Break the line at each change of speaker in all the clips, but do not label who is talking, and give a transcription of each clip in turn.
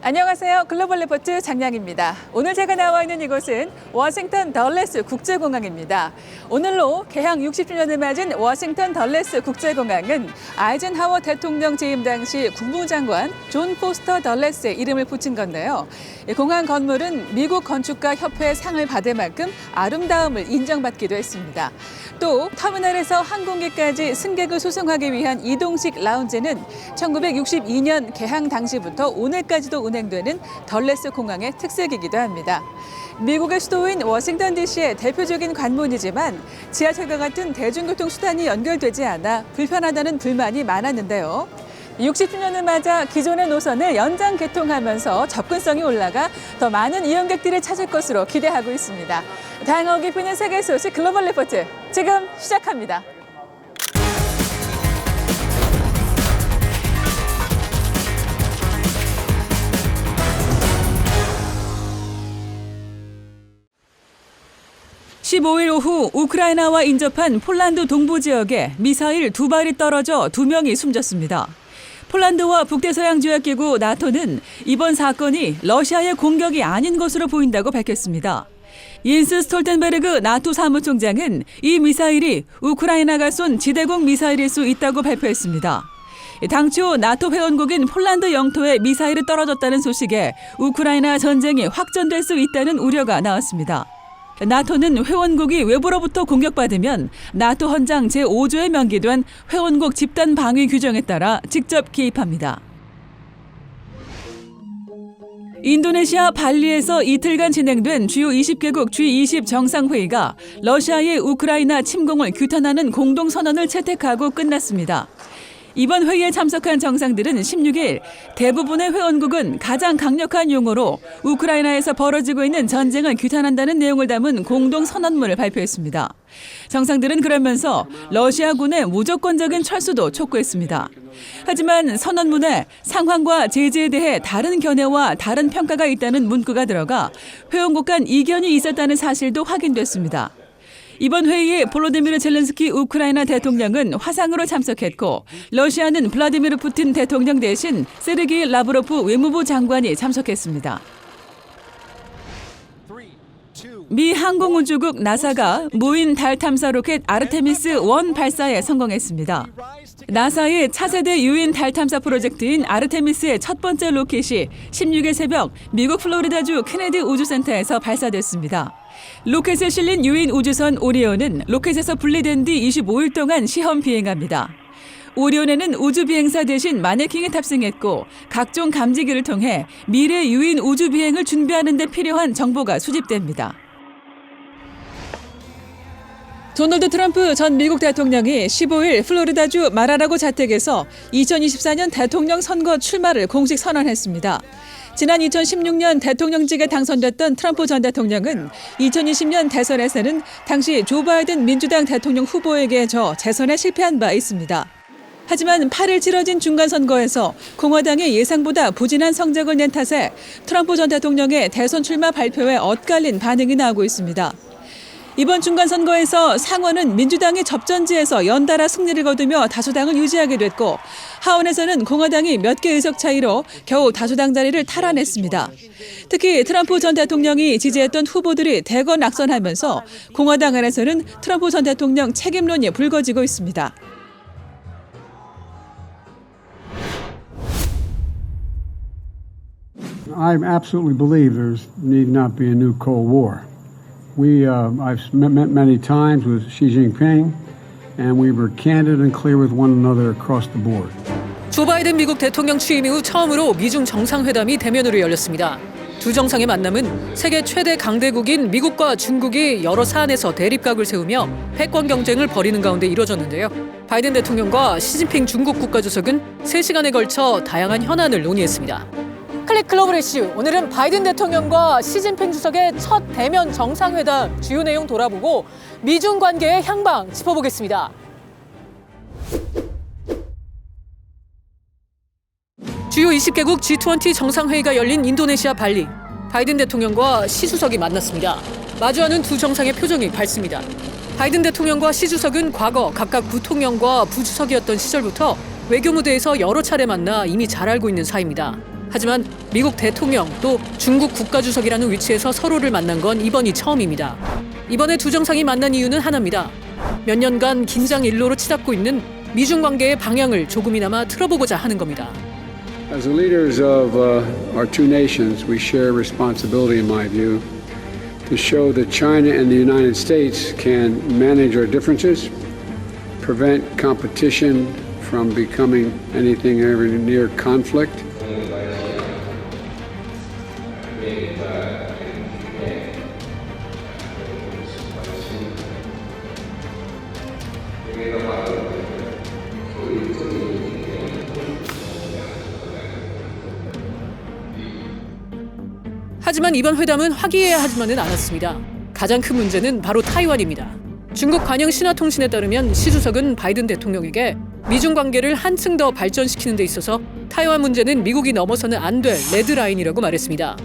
안녕하세요. 글로벌 리포트 장량입니다. 오늘 제가 나와 있는 이곳은 워싱턴 덜레스 국제공항입니다. 오늘로 개항 60주년을 맞은 워싱턴 덜레스 국제공항은 아이젠하워 대통령 재임 당시 국무장관 존 포스터 덜레스의 이름을 붙인 건데요. 공항 건물은 미국 건축가 협회 상을 받을 만큼 아름다움을 인정받기도 했습니다. 또 터미널에서 항공기까지 승객을 수송하기 위한 이동식 라운지는 1962년 개항 당시부터 오늘까지도 운행되는 덜레스 공항의 특색이기도 합니다. 미국의 수도인 워싱턴 DC의 대표적인 관문이지만 지하철과 같은 대중교통 수단이 연결되지 않아 불편하다는 불만이 많았는데요. 60주년을 맞아 기존의 노선을 연장 개통하면서 접근성이 올라가 더 많은 이용객들을 찾을 것으로 기대하고 있습니다. 다양하고 깊이 있는 세계 소식 글로벌 리포트 지금 시작합니다. (15일) 오후 우크라이나와 인접한 폴란드 동부 지역에 미사일 2발이 떨어져 2명이 숨졌습니다. 폴란드와 북대서양조약기구 나토는 이번 사건이 러시아의 공격이 아닌 것으로 보인다고 밝혔습니다. 옌스 스톨텐베르그 나토 사무총장은 이 미사일이 우크라이나가 쏜 지대공 미사일일 수 있다고 발표했습니다. 당초 나토 회원국인 폴란드 영토에 미사일이 떨어졌다는 소식에 우크라이나 전쟁이 확전될 수 있다는 우려가 나왔습니다. 나토는 회원국이 외부로부터 공격받으면 나토 헌장 제5조에 명기된 회원국 집단 방위 규정에 따라 직접 개입합니다. 인도네시아 발리에서 이틀간 진행된 주요 20개국 G20 정상회의가 러시아의 우크라이나 침공을 규탄하는 공동선언을 채택하고 끝났습니다. 이번 회의에 참석한 정상들은 16일 대부분의 회원국은 가장 강력한 용어로 우크라이나에서 벌어지고 있는 전쟁을 규탄한다는 내용을 담은 공동선언문을 발표했습니다. 정상들은 그러면서 러시아군의 무조건적인 철수도 촉구했습니다. 하지만 선언문에 상황과 제재에 대해 다른 견해와 다른 평가가 있다는 문구가 들어가 회원국 간 이견이 있었다는 사실도 확인됐습니다. 이번 회의에 볼로디미르 젤렌스키 우크라이나 대통령은 화상으로 참석했고 러시아는 블라디미르 푸틴 대통령 대신 세르게이 라브로프 외무부 장관이 참석했습니다. 미 항공우주국 나사가 무인 달 탐사 로켓 아르테미스-1 발사에 성공했습니다. 나사의 차세대 유인 달 탐사 프로젝트인 아르테미스의 첫 번째 로켓이 16일 새벽 미국 플로리다주 케네디 우주센터에서 발사됐습니다. 로켓에 실린 유인 우주선 오리온은 로켓에서 분리된 뒤 25일 동안 시험 비행합니다. 오리온에는 우주 비행사 대신 마네킹에 탑승했고 각종 감지기를 통해 미래 유인 우주 비행을 준비하는 데 필요한 정보가 수집됩니다. 도널드 트럼프 전 미국 대통령이 15일 플로리다주 마라라고 자택에서 2024년 대통령 선거 출마를 공식 선언했습니다. 지난 2016년 대통령직에 당선됐던 트럼프 전 대통령은 2020년 대선에서는 당시 조 바이든 민주당 대통령 후보에게 져 재선에 실패한 바 있습니다. 하지만 8일 치러진 중간선거에서 공화당이 예상보다 부진한 성적을 낸 탓에 트럼프 전 대통령의 대선 출마 발표에 엇갈린 반응이 나오고 있습니다. 이번 중간선거에서 상원은 민주당이 접전지에서 연달아 승리를 거두며 다수당을 유지하게 됐고 하원에서는 공화당이 몇 개 의석 차이로 겨우 다수당 자리를 탈환했습니다. 특히 트럼프 전 대통령이 지지했던 후보들이 대거 낙선하면서 공화당 안에서는 트럼프 전 대통령 책임론이 불거지고 있습니다.
I absolutely believe there need not be a new Cold War. I've met many times with Xi Jinping, and we were candid and clear with one another across the board.
조 바이든 미국 대통령 취임 이후 처음으로 미중 정상회담이 대면으로 열렸습니다. 두 정상의 만남은 세계 최대 강대국인 미국과 중국이 여러 사안에서 대립각을 세우며 패권 경쟁을 벌이는 가운데 이뤄졌는데요. 바이든 대통령과 시진핑 중국 국가주석은 3시간에 걸쳐 다양한 현안을 논의했습니다. 클릭 글로벌 이슈, 오늘은 바이든 대통령과 시진핑 주석의 첫 대면 정상회담 주요 내용 돌아보고 미중 관계의 향방 짚어보겠습니다. 주요 20개국 G20 정상회의가 열린 인도네시아 발리. 바이든 대통령과 시 주석이 만났습니다. 마주하는 두 정상의 표정이 밝습니다. 바이든 대통령과 시 주석은 과거 각각 부통령과 부주석이었던 시절부터 외교 무대에서 여러 차례 만나 이미 잘 알고 있는 사이입니다. 하지만 미국 대통령 또 중국 국가주석이라는 위치에서 서로를 만난 건 이번이 처음입니다. 이번에 두 정상이 만난 이유는 하나입니다. 몇 년간 긴장 일로로 치닫고 있는 미중 관계의 방향을 조금이나마 틀어보고자 하는 겁니다.
As the leaders of our two nations, we share responsibility, in my view, to show that China and the United States can manage our differences, prevent competition from becoming anything ever near conflict.
하지만 이번 회담은 화기애애하지만은 않았습니다. 가장 큰 문제는 바로 타이완입니다. 중국 관영 신화통신에 따르면 시 주석은 바이든 대통령에게 미중 관계를 한층 더 발전시키는 데 있어서 타이완 문제는 미국이 넘어서는 안 될 레드라인이라고 말했습니다.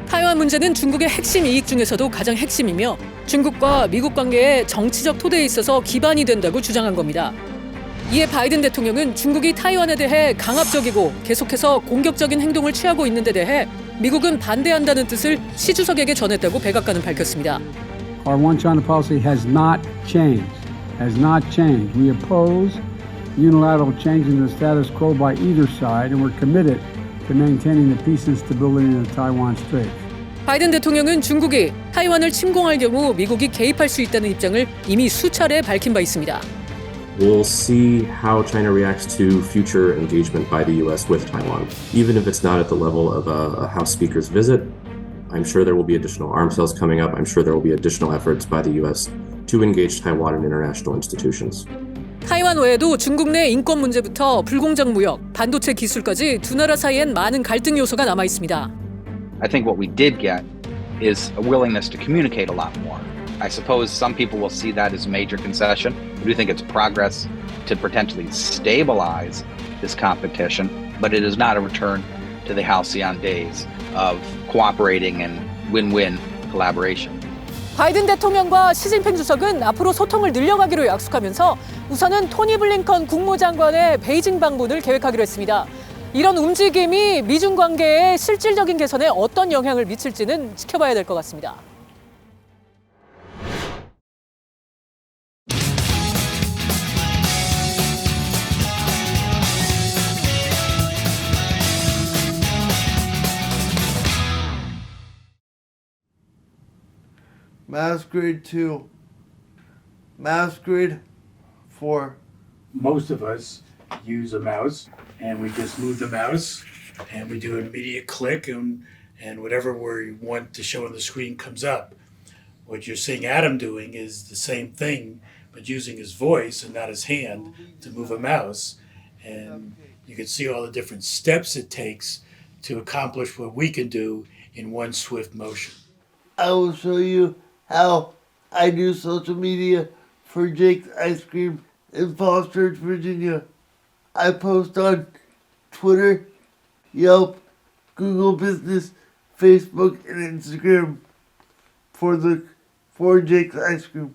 타이완 문제는 중국의 핵심 이익 중에서도 가장 핵심이며 중국과 미국 관계의 정치적 토대에 있어서 기반이 된다고 주장한 겁니다. 이에 바이든 대통령은 중국이 타이완에 대해 강압적이고 계속해서 공격적인 행동을 취하고 있는 데 대해 미국은 반대한다는 뜻을 시 주석에게 전했다고 백악관은 밝혔습니다.
Our one China policy has not changed. Has not changed. We oppose unilateral change in the status quo by either side, and we're committed to maintaining the peace and stability in the Taiwan Strait.
바이든 대통령은 중국이 타이완을 침공할 경우 미국이 개입할 수 있다는 입장을 이미 수차례 밝힌 바 있습니다.
We'll see how China reacts to future engagement by the U.S. with Taiwan. Even if it's not at the level of a House Speaker's visit, I'm sure there will be additional arms sales coming up. I'm sure there will be additional efforts by the U.S. to engage Taiwan in international institutions.
타이완 외에도 중국 내 인권 문제부터 불공정 무역, 반도체 기술까지 두 나라 사이엔 많은 갈등 요소가 남아 있습니다.
I think what we did get is a willingness to communicate a lot more. I suppose some people will see that as a major concession. I do think it's progress to potentially stabilize this competition, but it is not a return to the halcyon days of cooperating and win-win collaboration.
바이든 대통령과 시진핑 주석은 앞으로 소통을 늘려가기로 약속하면서 우선은 토니 블링컨 국무장관의 베이징 방문을 계획하기로 했습니다. 이런 움직임이 미중 관계의 실질적인 개선에 어떤 영향을 미칠지는 지켜봐야 될 것 같습니다.
Mouse grid 2. Mouse grid 4.
Most of us use a mouse and we just move the mouse and we do an immediate click and whatever we want to show on the screen comes up. What you're seeing Adam doing is the same thing but using his voice and not his hand to move a mouse, and you can see all the different steps it takes to accomplish what we can do in one swift motion.
I will show you how I do social media for Jake's Ice Cream in Falls Church, Virginia. I post on Twitter, Yelp, Google Business, Facebook, and Instagram for Jake's Ice Cream.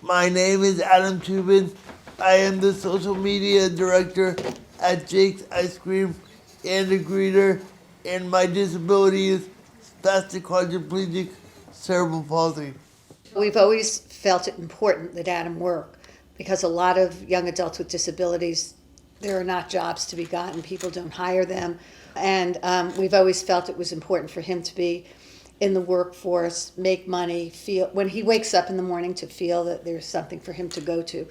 My name is Adam Tubin. I am the social media director at Jake's Ice Cream and a greeter, and my disability is spastic quadriplegic cerebral palsy.
We've always felt it important that Adam work because a lot of young adults with disabilities, there are not jobs to be gotten, people don't hire them, and we've always felt it was important for him to be in the workforce, make money, feel when he wakes up in the morning to feel that there's something for him to go to.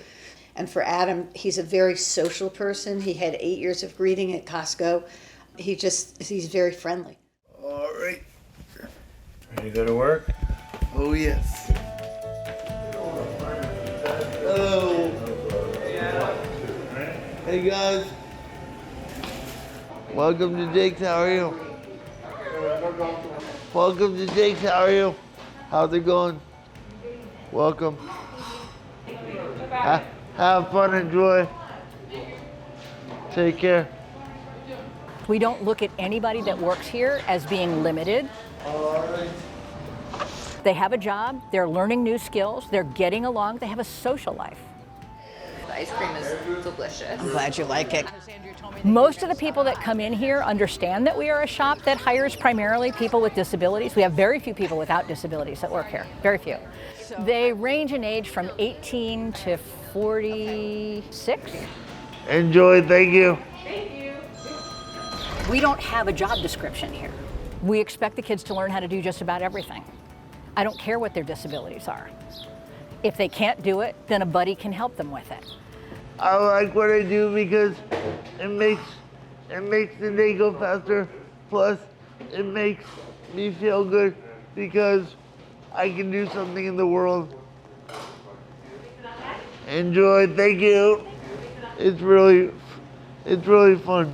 And for Adam, he's a very social person. He had 8 years of greeting at Costco. He's very friendly.
All right.
Ready to go to work?
Oh, yes. Hello. Hey, guys. Welcome to Jake's. How are you? Welcome to Jake's. How are you? How's it going? Welcome. Have fun, enjoy. Take care.
We don't look at anybody that works here as being limited. They have a job, they're learning new skills, they're getting along, they have a social life.
ice cream is delicious.
I'm glad you like it.
Most of the people that come in here understand that we are a shop that hires primarily people with disabilities. We have very few people without disabilities that work here, very few. They range in age from 18 to 46.
Enjoy, thank you.
We don't have a job description here. We expect the kids to learn how to do just about everything. I don't care what their disabilities are. If they can't do it, then a buddy can help them with it.
I like what I do because it makes the day go faster. Plus, it makes me feel good because I can do something in the world. Enjoy, thank you. It's really fun.